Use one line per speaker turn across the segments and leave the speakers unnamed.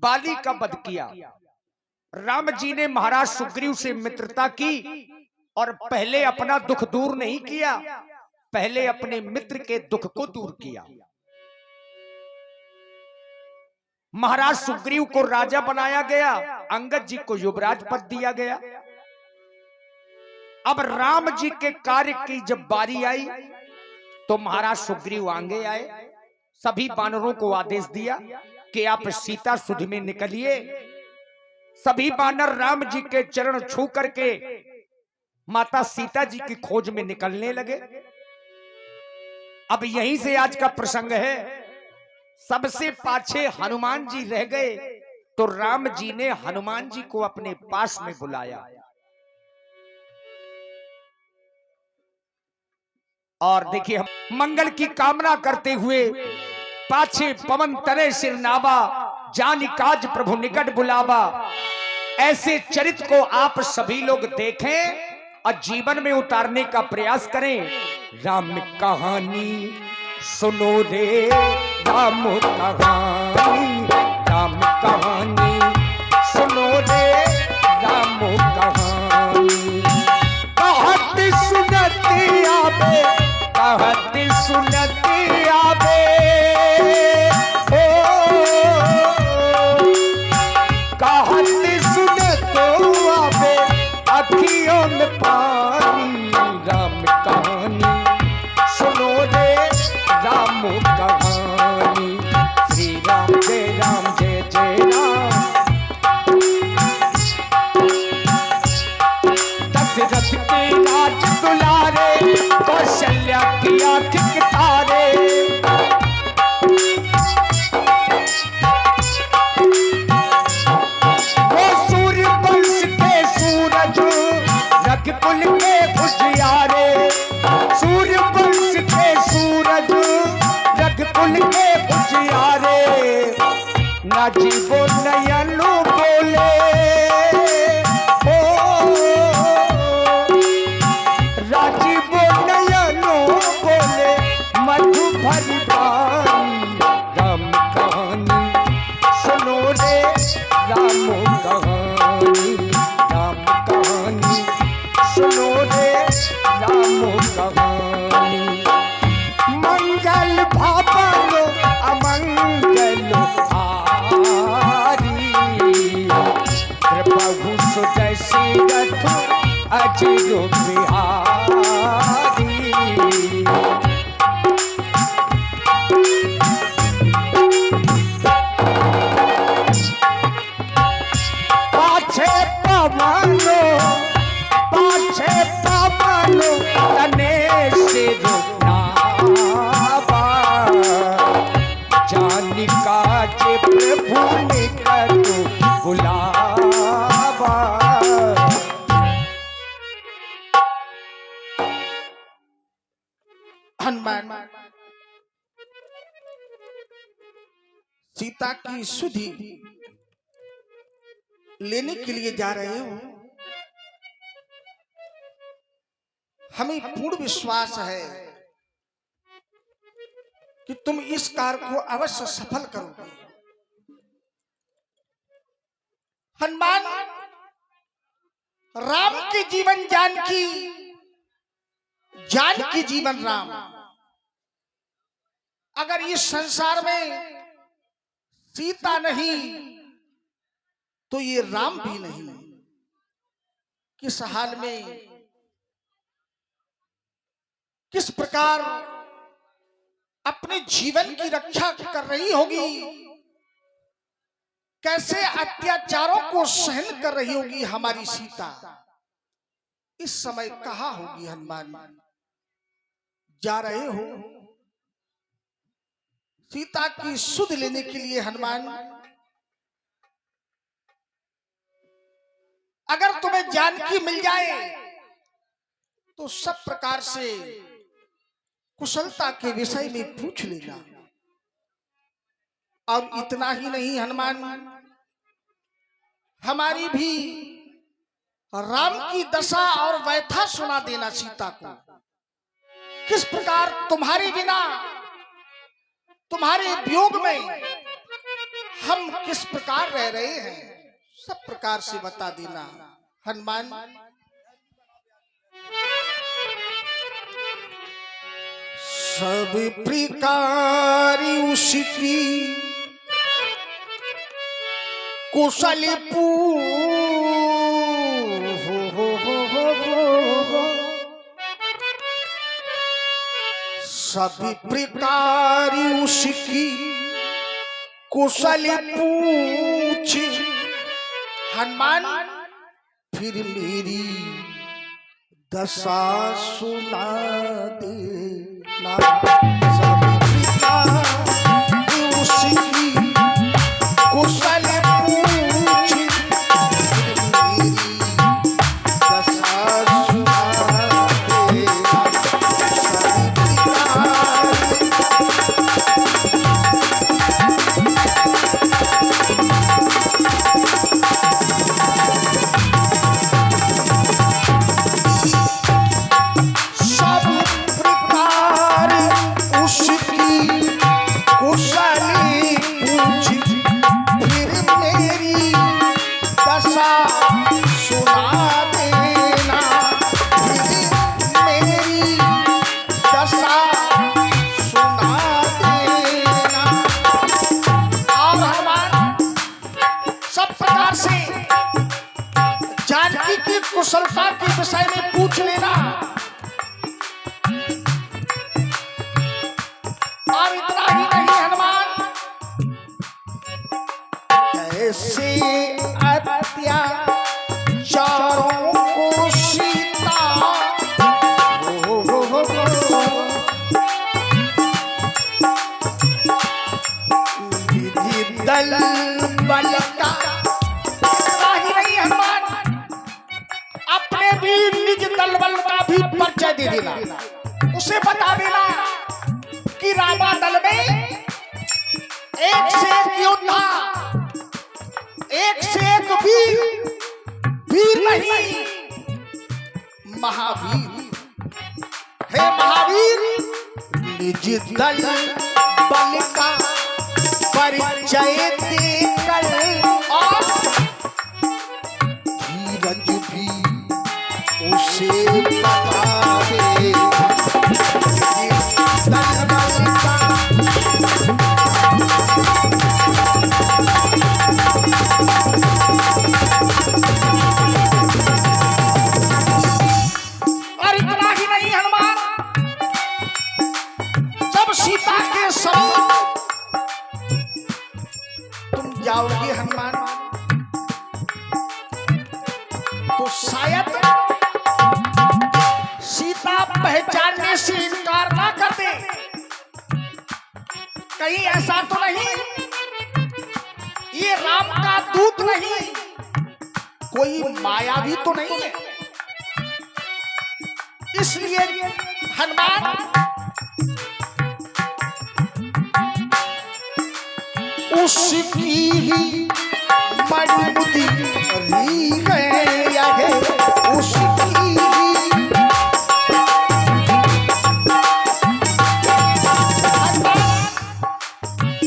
बाली का वध किया। राम जी ने महाराज सुग्रीव से मित्रता की और पहले अपना दुख दूर नहीं किया, पहले अपने मित्र के दुख को दूर किया। महाराज सुग्रीव को राजा बनाया गया, अंगद जी को युवराज पद दिया गया। अब राम जी के कार्य की जब बारी आई तो महाराज सुग्रीव आगे आए, सभी वानरों को आदेश दिया कि आप सीता सुध में निकलिए। सभी वानर राम जी के चरण छू करके माता सीता जी की खोज में निकलने लगे। अब यहीं से आज का प्रसंग है। सबसे पाछे हनुमान जी रह गए तो राम जी ने हनुमान जी को अपने पास में बुलाया और देखिए, हम मंगल की कामना करते हुए पाछे पवन तले सिर नावा, जानि काज प्रभु निकट बुलावा। ऐसे चरित्र को आप सभी लोग देखें और जीवन में उतारने का प्रयास करें। राम कहानी सुनो रे, राम कहानी, राम कहानी सुनो रे, राम कहानी। कहत सुनती आवे, कहत सुनती आवे, ओ कहत सुनतो आवे अखियों में पानी। राम कहानी सुनो रे, राम कहानी। श्री राम जय राम जय जय राम। दशरथ के राज दुलारे, कौशल्या की आंख के तारे। वो सूर्य वंश के सूरज, रघुकुल के उजियारे। सूर्य वंश के सूरज, रघुकुल के उजियारे। ना जीवो नयनो बोले, राजीवो नयनो बोले, मधु भरी वाणी। राम कहानी सुनो रे, राम कहानी, राम कहानी सुनो रे, राम कहानी। मंगल भावनो अमंगल हारी, प्रभु सुदर्शी रथ अजिरो बिहारी। पाछे पवनो, पाछे पवनो तने सिर नावा। जानि काज प्रभु निकट बुलावा।
हनुमान सीता की सुधि लेने के लिए जा रहे हो। हमें पूर्ण विश्वास है कि तुम इस कार्य को अवश्य सफल करोगे। हनुमान, राम के जीवन जानकी, जानकी जीवन राम। अगर इस संसार में सीता नहीं तो ये राम भी नहीं। किस हाल में, किस प्रकार अपने जीवन की रक्षा कर रही होगी, कैसे अत्याचारों को सहन कर रही होगी हमारी सीता। इस समय कहाँ होगी हनुमान? जा रहे हो सीता की सुध लेने के लिए हनुमान। अगर तुम्हें जानकी मिल जाए तो सब प्रकार से कुशलता के विषय में पूछ लेना। और इतना ही नहीं हनुमान, हमारी भी राम की दशा और व्यथा सुना देना सीता को। किस प्रकार तुम्हारे बिना, तुम्हारे वियोग में हम किस प्रकार रह रहे हैं, सब प्रकार से बता देना हनुमान। सब प्रकार उसकी कुशल सभी प्रकार उसकी कुशल पूछ हनुमान, फिर मेरी दशा सुना देना। सभी प्रकार उसकी कुशल पूछ, फिर मेरी दशा सुना देना। सभी कुशलता के विषय में पूछ लेना। और इतना ही नहीं हनुमान, कैसे अत्याचारों को सीता विधि दल बल का। इतना ही नहीं हनुमान, अपने भी निज दल बल का भी परिचय दे देना। उसे बता देना कि रामा दल में एक से एक योद्धा, एक से एक वीर नहीं, महावीर है। महावीर निज दल बल का परिचय देकर और धीरज भी उसे बता दे। और इतना ही नहीं हनुमान, जब सीता के समीप तुम जाओगे हनुमान, तो शायद सीता पहचानने से इनकार ना कर दे। कहीं ऐसा तो नहीं ये राम का दूत नहीं, कोई मायावी तो नहीं है। इसलिए हनुमान उसकी ही मजबूती री गया है, उसकी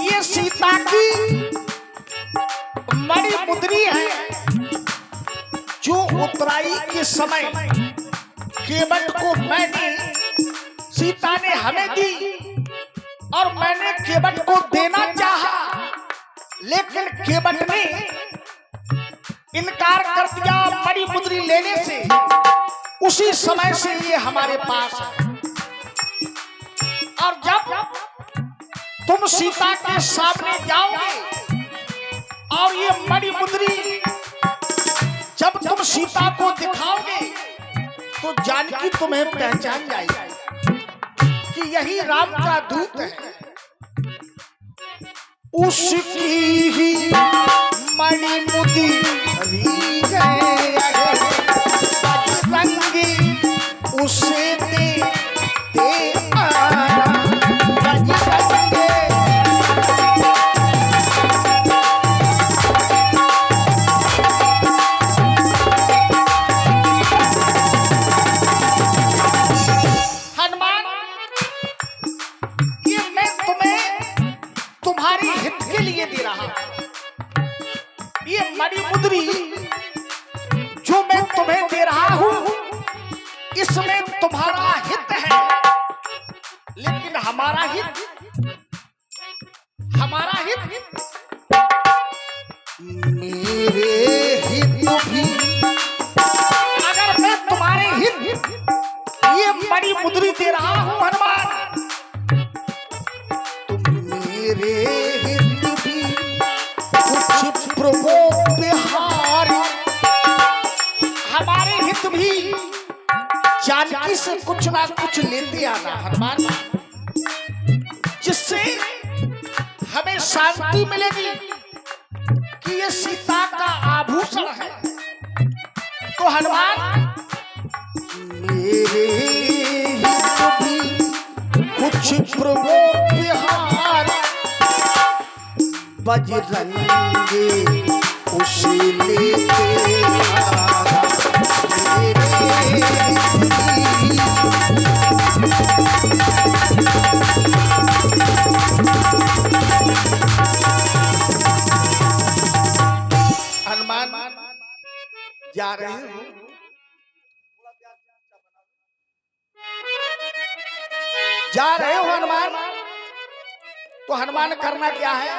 ये सीता की मणिमुद्री है, जो उतराई के समय केवट को मैंने, सीता ने हमें दी और मैंने केवट को देना चाहा, लेकिन केवट ने इनकार कर दिया मणिमुद्री लेने से। उसी समय से ये हमारे पास है। और जब तुम सीता के सामने जाओगे और ये मणिमुद्री जब तुम सीता को दिखाओगे, तो जानकी तुम्हें पहचान जाएगी कि यही राम का दूत है। उसकी ही मणिमुद्री बजरंगी उसे दे आना। हनुमान, ये मैं तुम्हें तुम्हारी हित के लिए दे रहा हूं। मणिमुद्री जो मैं तुम्हें दे रहा हूं, इसमें तुम्हारा हित है, लेकिन हमारा हित मेरे हित भी, अगर मैं तुम्हारे हित ये मणिमुद्री दे रहा हूं हनुमान, तो मेरे हित भी कुछ प्रभु बिहार, हमारे हित भी जानकी से कुछ ना कुछ लेते आना हनुमान, जिससे हमें शांति मिलेगी कि ये सीता का आभूषण है। तो हनुमान मेरे हित भी कुछ प्रभु बिहार, बजरंगे उसे लेते आना मेरे हित भी। हनुमान जा रहे हो, जा रहे हो हनुमान, तो हनुमान करना क्या है?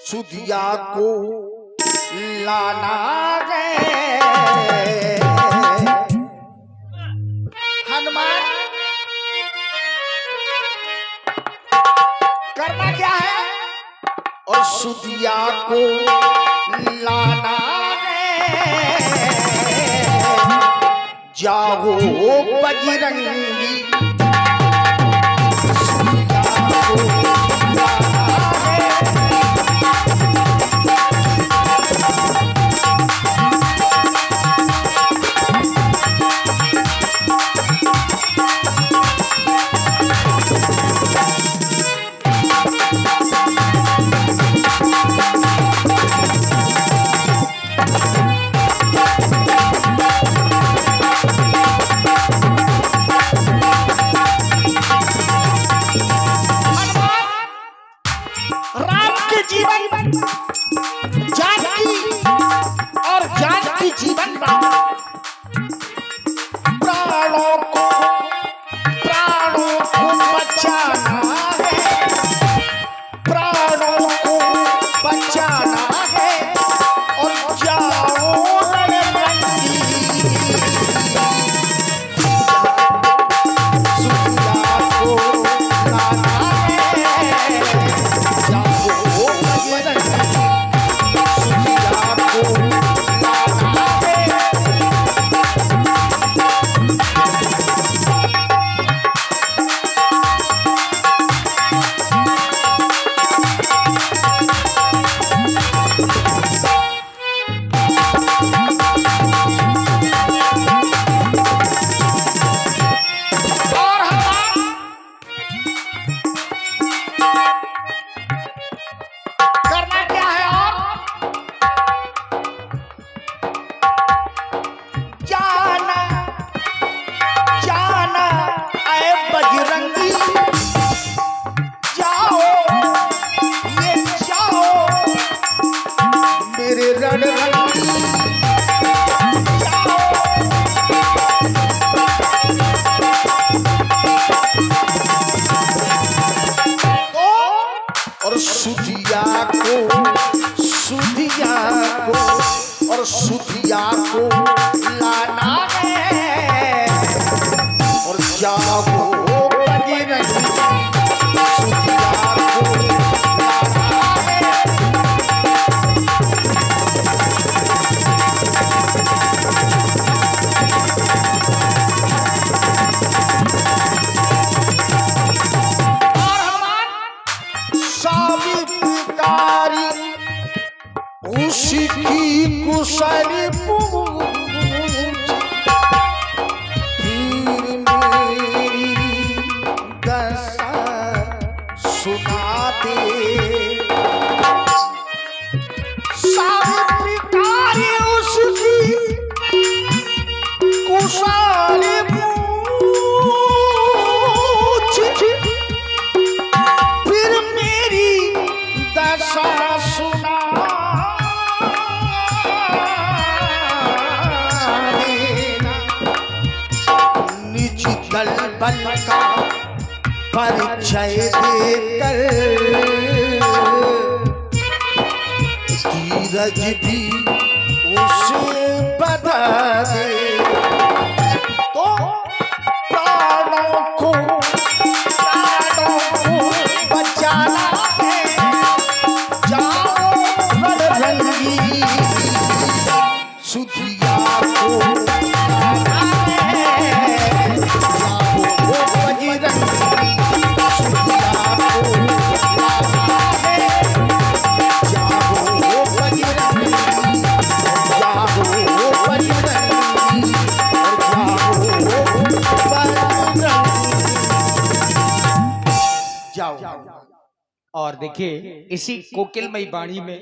सुधिया को लाना है हनुमान, करना क्या है? और सुधिया को लाना है, जाओ बजरंगी, सुधिया को लाना है। सुधिया को लाना है और जाओ बजरंगी, सुधिया को लाना है। और हमारे सावित्री उसकी कुशल पूछ, फिर मेरी दशा सुना दे। सावित्री उसकी कुशल पूछ, फिर मेरी दशा सुना परिचय देकर धीरज भी उसे बता दे तो प्राणों को बचाना है। जाओ रणरंगी सुधिया को लाना है। जाओ बजरंगी सुधिया को लाना है। जाओ बजरंगी, जाओ बजरंगी, जाओ।
और देखिए इसी कोकिलमयी वाणी में